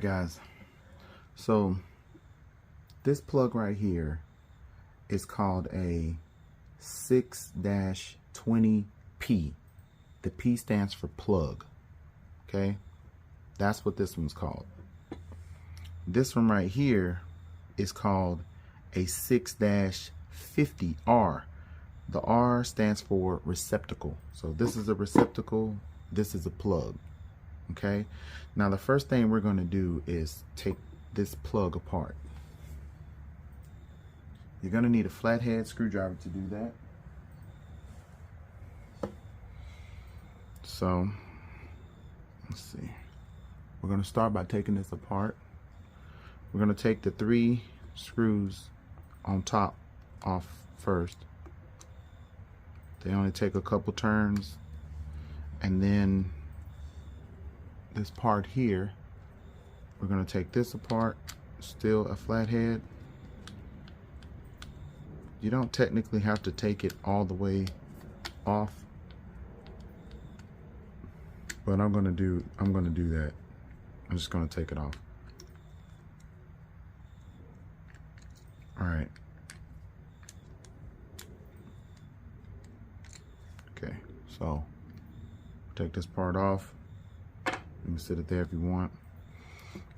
guys, so this plug right here is called a 6-20P. The P stands for plug. Okay, that's what this one's called. This one right here is called a 6-50R. The R stands for receptacle. So this is a receptacle, this is a plug. Okay, now the first thing we're going to do is take this plug apart. You're going to need a flathead screwdriver to do that. So let's see, we're going to start by taking this apart. We're going to take the 3 screws on top off first. They only take a couple turns, and then this part here, we're going to take this apart. Still a flathead. You don't technically have to take it all the way off, but I'm going to do that. I'm just going to take it off. All right. Okay, so take this part off. You can sit it there if you want.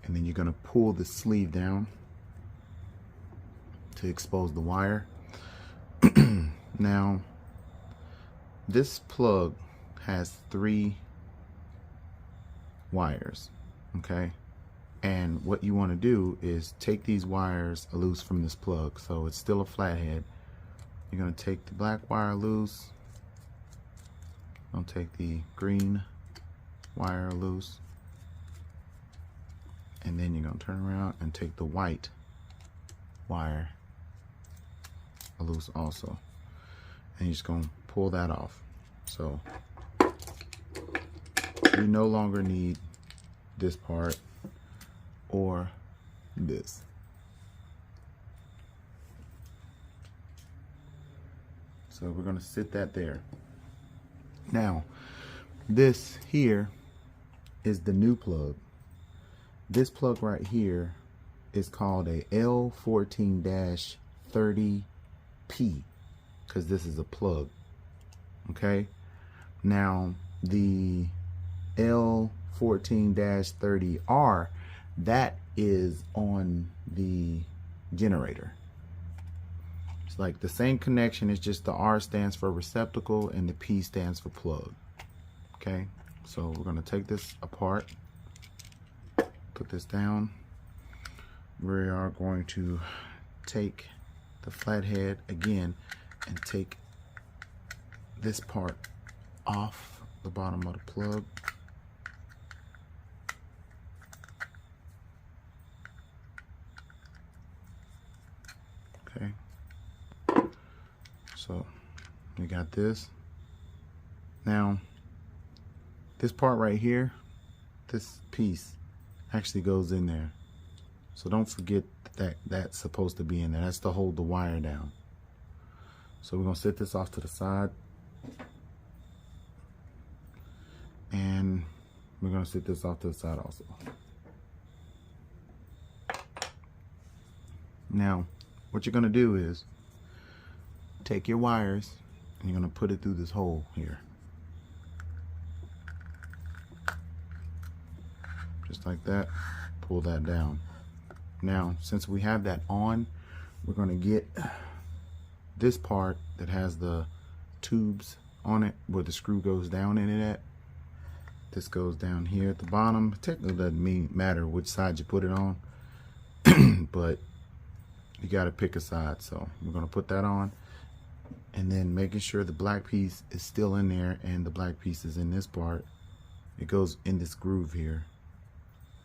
And then you're going to pull the sleeve down to expose the wire. Now, this plug has 3 wires, okay? And what you want to do is take these wires loose from this plug. So it's still a flathead. You're going to take the black wire loose. I'll take the green wire loose, and then you're going to turn around and take the white wire loose also, and you're just going to pull that off. So you no longer need this part or this. So we're going to sit that there. Now, this here is the new plug. This plug right here is called a L14-30P because this is a plug. Okay. Now, the L14-30R, that is on the generator. It's like the same connection, it's just the R stands for receptacle and the P stands for plug. Okay, so we're going to take this apart, put this down. We are going to take the flathead again and take this part off the bottom of the plug. Okay, so we got this. Now, this part right here, this piece actually goes in there. So don't forget that that's supposed to be in there. That's to hold the wire down. So we're going to set this off to the side. And we're going to set this off to the side also. Now, what you're going to do is take your wires and you're going to put it through this hole here. Just like that. Pull that down. Now, since we have that on, we're going to get this part that has the tubes on it where the screw goes down in it at. This goes down here at the bottom. It technically doesn't matter which side you put it on, but you got to pick a side. So we're going to put that on, and then making sure the black piece is still in there and the black piece is in this part. It goes in this groove here.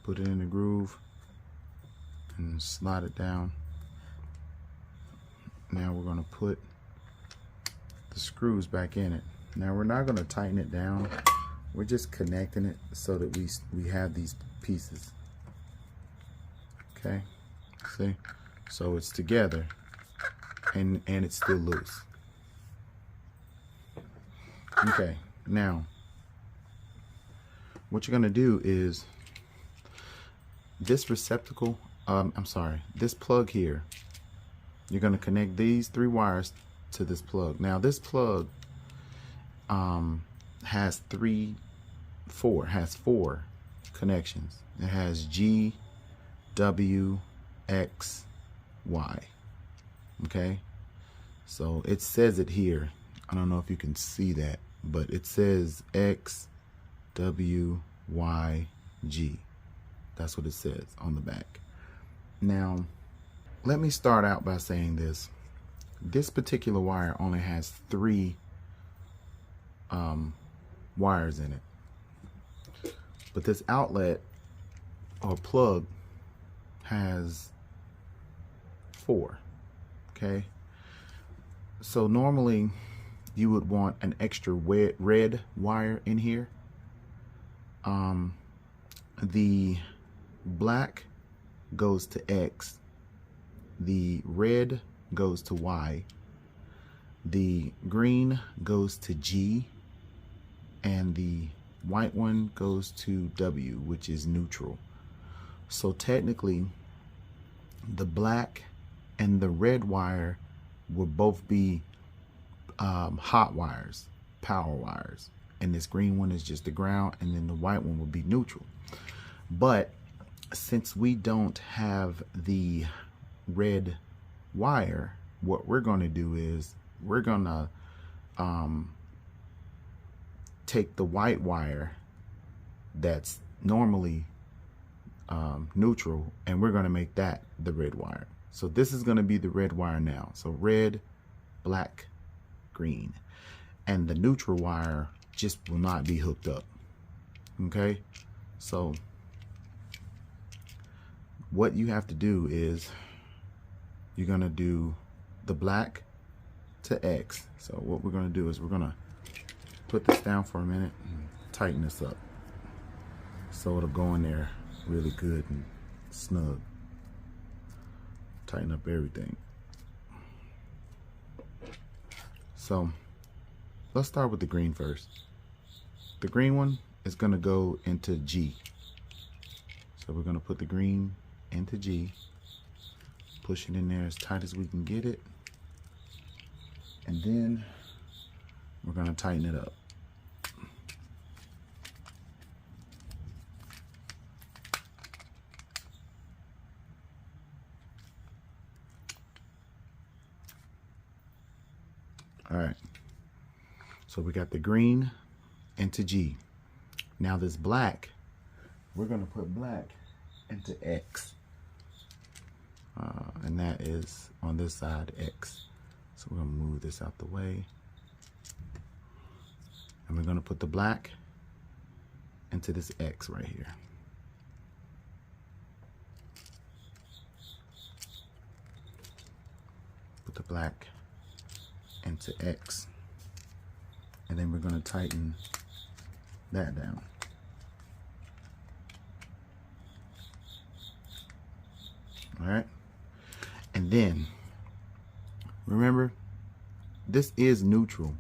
Put it in the groove and slide it down. Now we're going to put the screws back in it. Now we're not going to tighten it down. We're just connecting it so that we have these pieces. Okay, see? So it's together and it's still loose. Okay, now what you're gonna do is this receptacle, I'm sorry, this plug here, you're going to connect these 3 wires to this plug. Now this plug has 4 connections. It has G, W, X, Y. Okay, so it says it here. I don't know if you can see that, but it says X, W, Y, G. That's what it says on the back. Now, let me start out by saying this. This particular wire only has 3 wires in it. But this outlet or plug has 4. Okay? So normally you would want an extra red wire in here. The black goes to X, the red goes to Y, the green goes to G, and the white one goes to W, which is neutral. So technically the black and the red wire will both be hot wires, power wires, and this green one is just the ground, and then the white one will be neutral. But since we don't have the red wire, what we're going to do is we're going to take the white wire that's normally neutral, and we're going to make that the red wire. So this is going to be the red wire now. So red, black, green, and the neutral wire just will not be hooked up. Okay, so what you have to do is you're going to do the black to X. So what we're going to do is we're going to put this down for a minute and tighten this up so it'll go in there really good and snug. Tighten up everything. So let's start with the green first. The green one is going to go into G. So we're going to put the green into G, push it in there as tight as we can get it, and then we're going to tighten it up. All right, so we got the green into G. Now this black, we're going to put black into X, and that is on this side X. So we're going to move this out the way, and we're going to put the black into this X right here. Put the black into X, and then we're going to tighten that down. All right, and then remember, this is neutral,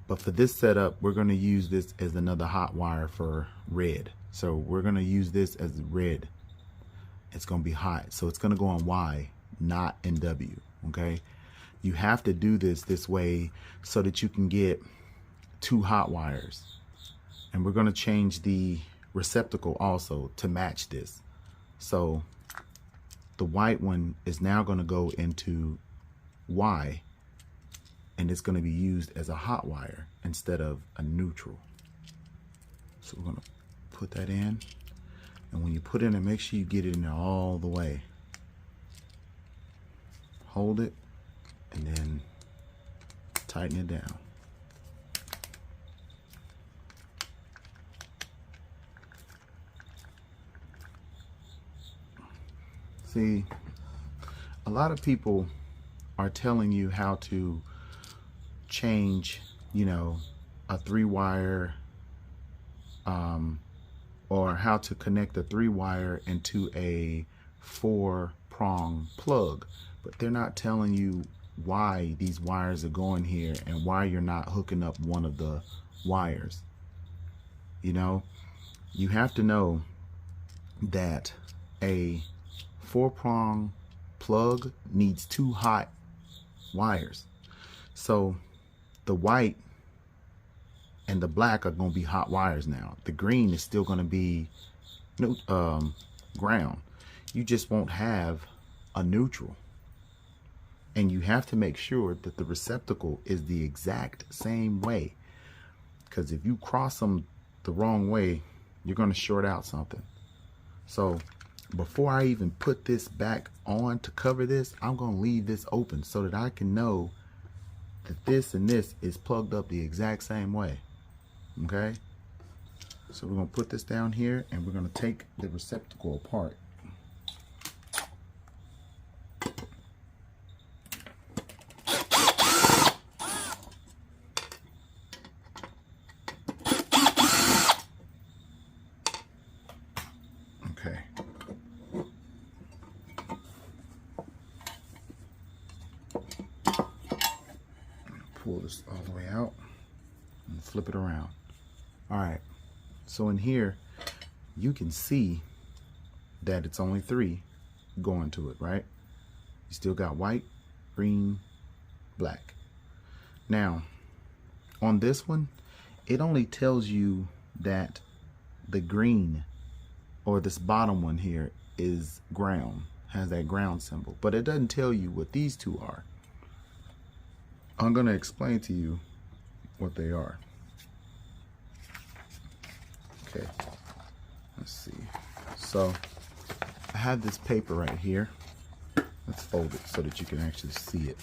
but for this setup we're going to use this as another hot wire for red. So we're going to use this as red. It's going to be hot, so it's going to go on Y, not in W. Okay, you have to do this way so that you can get 2 hot wires. And we're going to change the receptacle also to match this. So the white one is now going to go into Y, and it's going to be used as a hot wire instead of a neutral. So we're going to put that in, and when you put it in, make sure you get it in there all the way. Hold it and then tighten it down. See, a lot of people are telling you how to change, you know, a 3-wire or how to connect a 3-wire into a 4-prong plug, but they're not telling you why these wires are going here and why you're not hooking up one of the wires. You know, you have to know that a 4-prong plug needs 2 hot wires. So the white and the black are going to be hot wires now. The green is still going to be ground. You just won't have a neutral. And you have to make sure that the receptacle is the exact same way, because if you cross them the wrong way, you're going to short out something. So before I even put this back on to cover this, I'm going to leave this open so that I can know that this and this is plugged up the exact same way. Okay, so we're going to put this down here and we're going to take the receptacle apart. Okay. Pull this all the way out and flip it around. All right, so in here you can see that it's only 3 going to it, right? You still got white, green, black. Now on this one, it only tells you that the green, or this bottom one here, is ground, has that ground symbol, but it doesn't tell you what these 2 are. I'm going to explain to you what they are. Okay, let's see. So I have this paper right here. Let's fold it so that you can actually see it.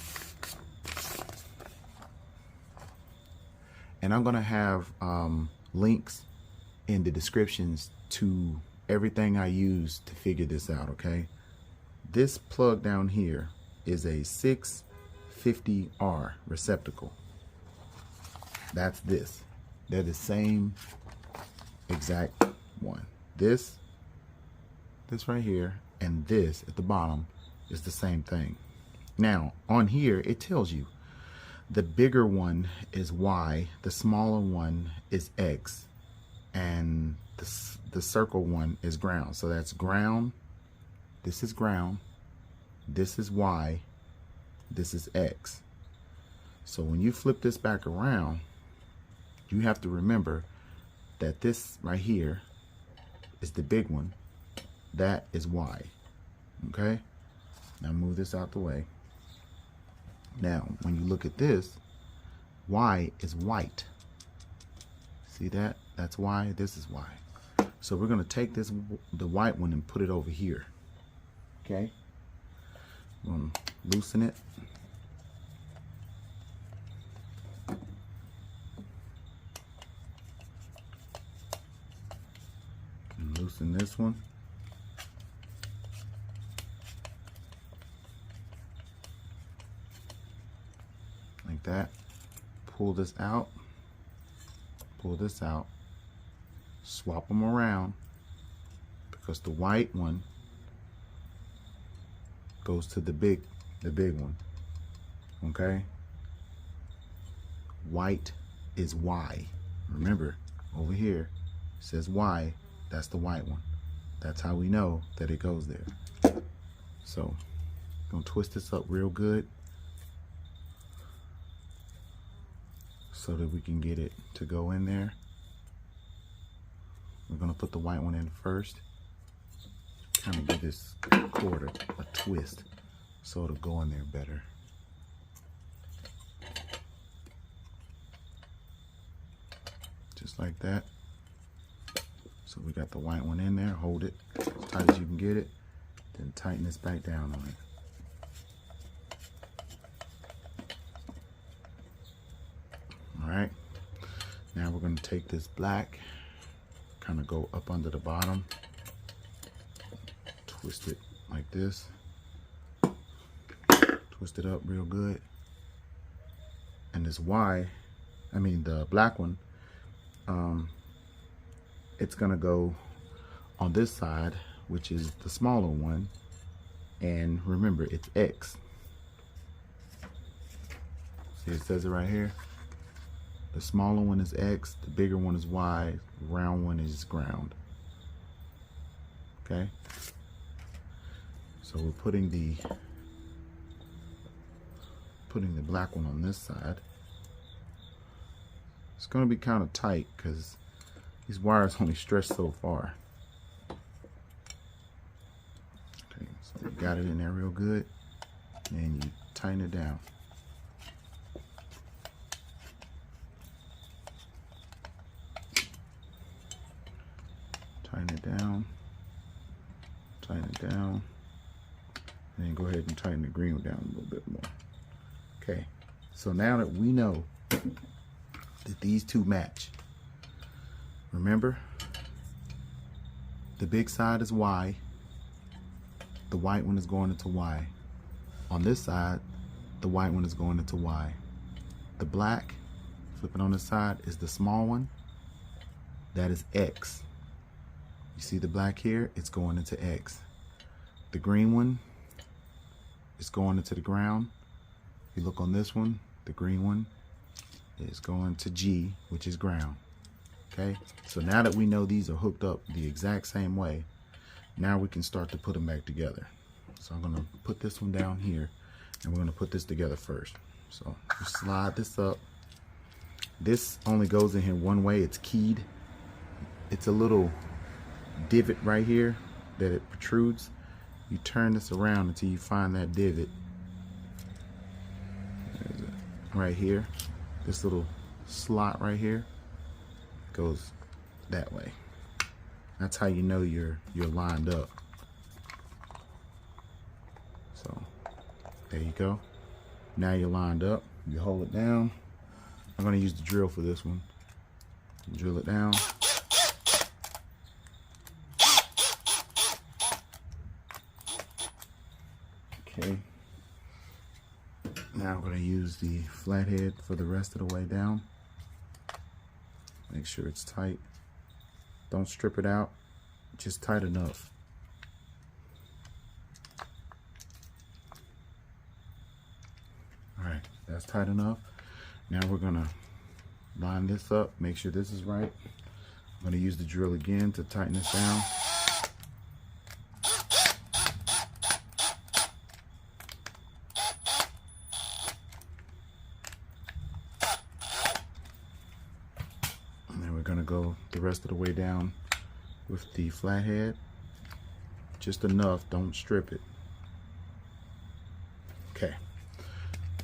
And I'm going to have links in the descriptions to everything I use to figure this out, okay? This plug down here is a 650R receptacle. That's this. They're the same exact one. This right here, and this at the bottom is the same thing. Now on here it tells you the bigger one is Y, the smaller one is X, and the circle one is ground. So that's ground, this is ground, this is Y, this is X. So when you flip this back around, you have to remember that this right here is the big one, that is Y. Okay, now move this out the way. Now when you look at this, Y is white. See that? That's Y, this is Y. So we're going to take this, the white one, and put it over here. Okay, I'm going to loosen it. And loosen this one. Like that. Pull this out. Pull this out. Swap them around, because the white one goes to the big one. Okay, white is Y. Remember, over here it says Y, that's the white one. That's how we know that it goes there. So gonna twist this up real good so that we can get it to go in there. We're gonna put the white one in first. Kind of give this cord a twist so it'll go in there better. Just like that. So we got the white one in there. Hold it as tight as you can get it. Then tighten this back down on it. All right. Now we're gonna take this black, kind of go up under the bottom, twist it like this, twist it up real good, and this the black one, it's gonna go on this side, which is the smaller one, and remember it's X. See, it says it right here. The smaller one is X, the bigger one is Y, the round one is ground. Okay, So we're putting the black one on this side. It's going to be kind of tight because these wires only stretch so far. Okay, so we got it in there real good, and you tighten it down. Tighten it down, and then go ahead and tighten the green one down a little bit more. Okay, so now that we know that these two match, remember, the big side is Y, the white one is going into Y. On this side, the white one is going into Y. The black, flip it on this side, is the small one. That is X. You see the black here? It's going into X. The green one is going into the ground. If you look on this one, the green one is going to G, which is ground. Okay, so now that we know these are hooked up the exact same way, now we can start to put them back together. So I'm gonna put this one down here, and we're gonna put this together first. So you slide this up. This only goes in here one way. It's keyed. It's a little divot right here that it protrudes. You turn this around until you find that divot. There's it, right here. This little slot right here goes that way. That's how you know you're lined up. So there you go. Now you're lined up. You hold it down. I'm going to use the drill for this one. Drill it down. Okay. Now I'm going to use the flathead for the rest of the way down. Make sure it's tight. Don't strip it out, just tight enough. All right, that's tight enough. Now we're gonna line this up, make sure this is right. I'm gonna use the drill again to tighten this down. Gonna go the rest of the way down with the flathead, just enough, don't strip it. Okay,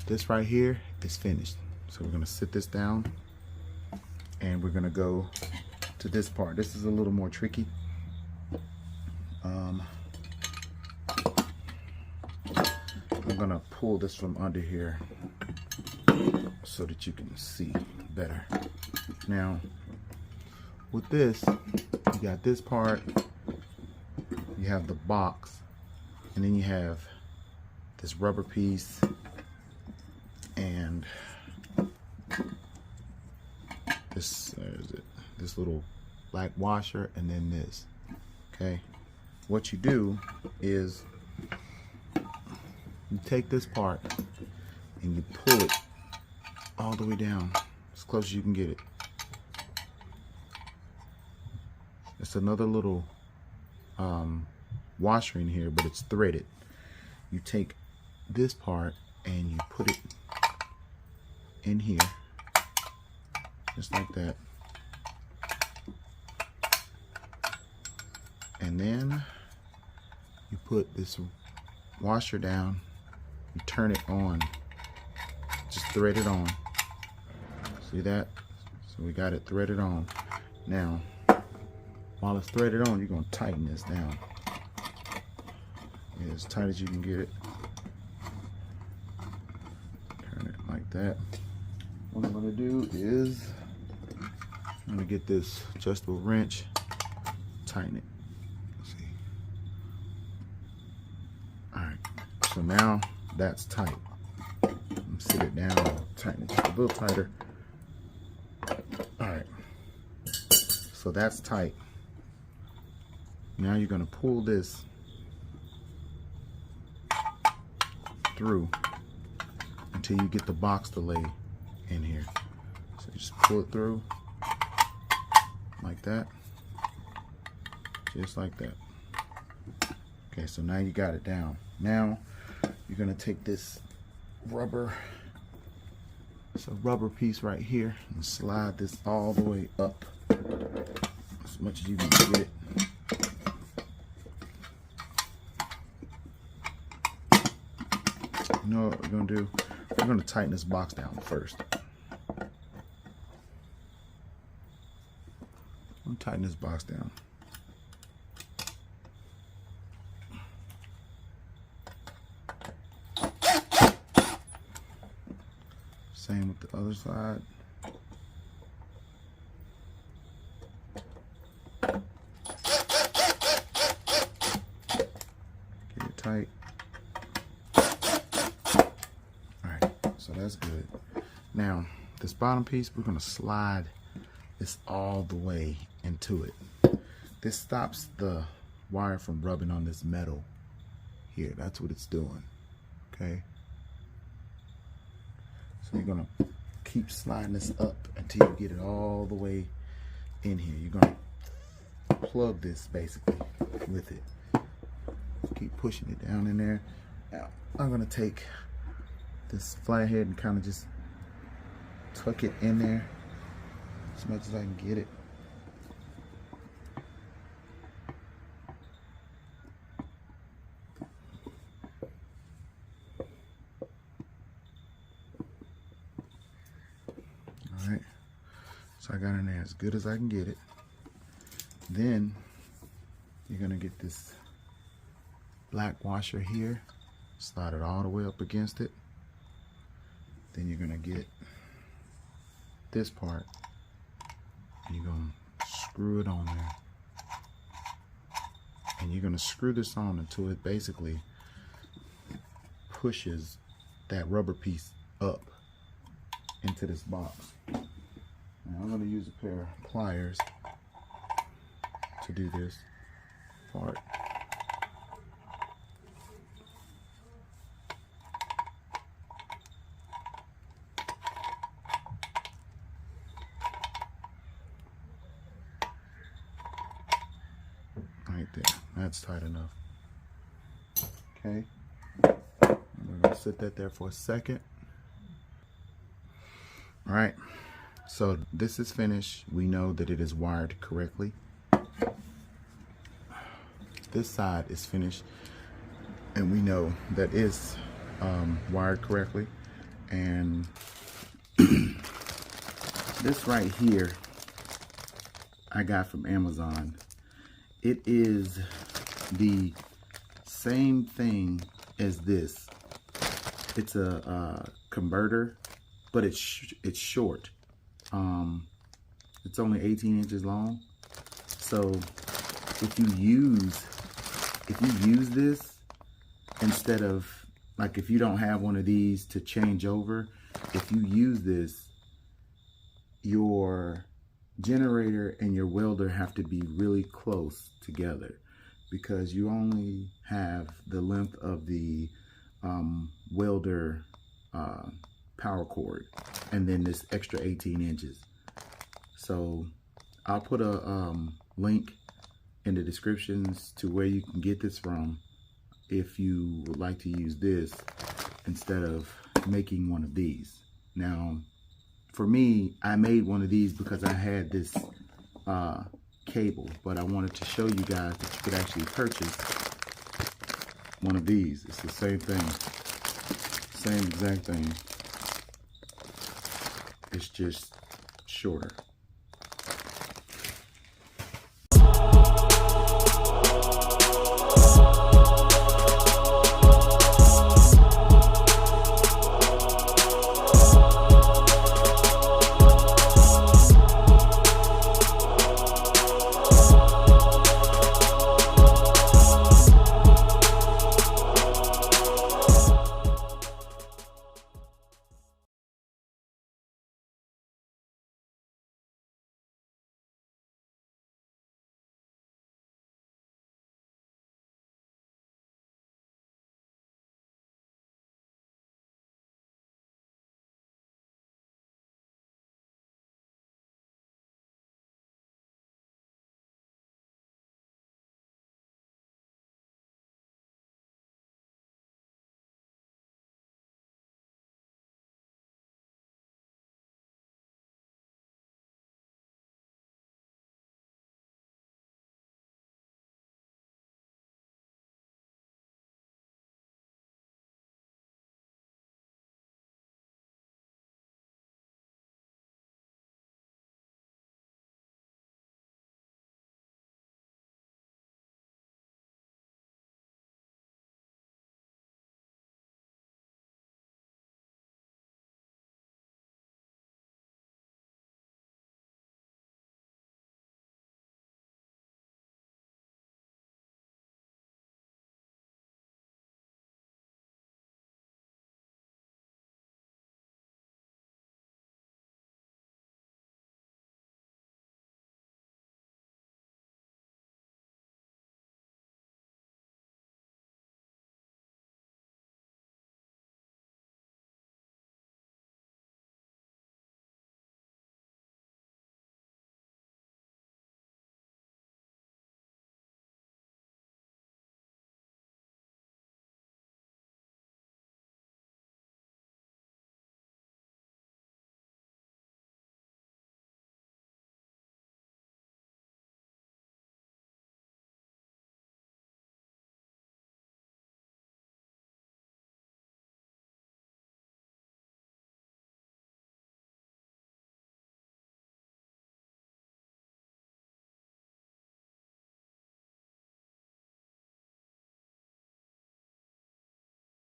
this right here is finished, so we're gonna sit this down and we're gonna go to this part. This is a little more tricky. I'm gonna pull this from under here so that you can see better. Now with this, you got this part, you have the box, and then you have this rubber piece and this, this little black washer, and then this. Okay, what you do is you take this part and you pull it all the way down as close as you can get it. It's another little washer in here, but it's threaded. You take this part and you put it in here, just like that. And then you put this washer down, you turn it on, just thread it on. See that? So we got it threaded on. Now, while it's threaded on, you're going to tighten this down. Get as tight as you can get it. Turn it like that. What I'm going to do is I'm going to get this adjustable wrench, tighten it. See? Alright, so now that's tight. Sit it down, tighten it just a little tighter. Alright, so that's tight. Now you're going to pull this through until you get the box to lay in here. So you just pull it through like that, just like that. Okay, so now you got it down. Now you're gonna take this rubber, it's a rubber piece right here, and slide this all the way up as much as you can get it. You know what we're gonna do? We're gonna tighten this box down first. I'm gonna tighten this box down. Same with the other side. Get it tight. Alright, so that's good. Now, this bottom piece, we're going to slide this all the way into it. This stops the wire from rubbing on this metal here. That's what it's doing. Okay? So you're gonna keep sliding this up until you get it all the way in here. You're gonna plug this basically with it. Keep pushing it down in there. Now I'm gonna take this flathead and kind of just tuck it in there as much as I can get it. Alright, so I got in there as good as I can get it. Then you're gonna get this black washer here, slide it all the way up against it. Then you're gonna get this part, and you're gonna screw it on there. And you're gonna screw this on until it basically pushes that rubber piece up into this box. Now I'm going to use a pair of pliers to do this part. Right there, that's tight enough. Okay, we're going to sit that there for a second. All right, so this is finished. We know that it is wired correctly. This side is finished, and we know that it's wired correctly. And this right here, I got from Amazon. It is the same thing as this. It's a converter, but it's short. It's only 18 inches long. So if you use this instead of, like, if you don't have one of these to change over, if you use this, your generator and your welder have to be really close together, because you only have the length of the welder power cord and then this extra 18 inches. So I'll put a link in the descriptions to where you can get this from if you would like to use this instead of making one of these. Now, for me, I made one of these because I had this cable, but I wanted to show you guys that you could actually purchase one of these. It's the same thing, same exact thing. It's just shorter.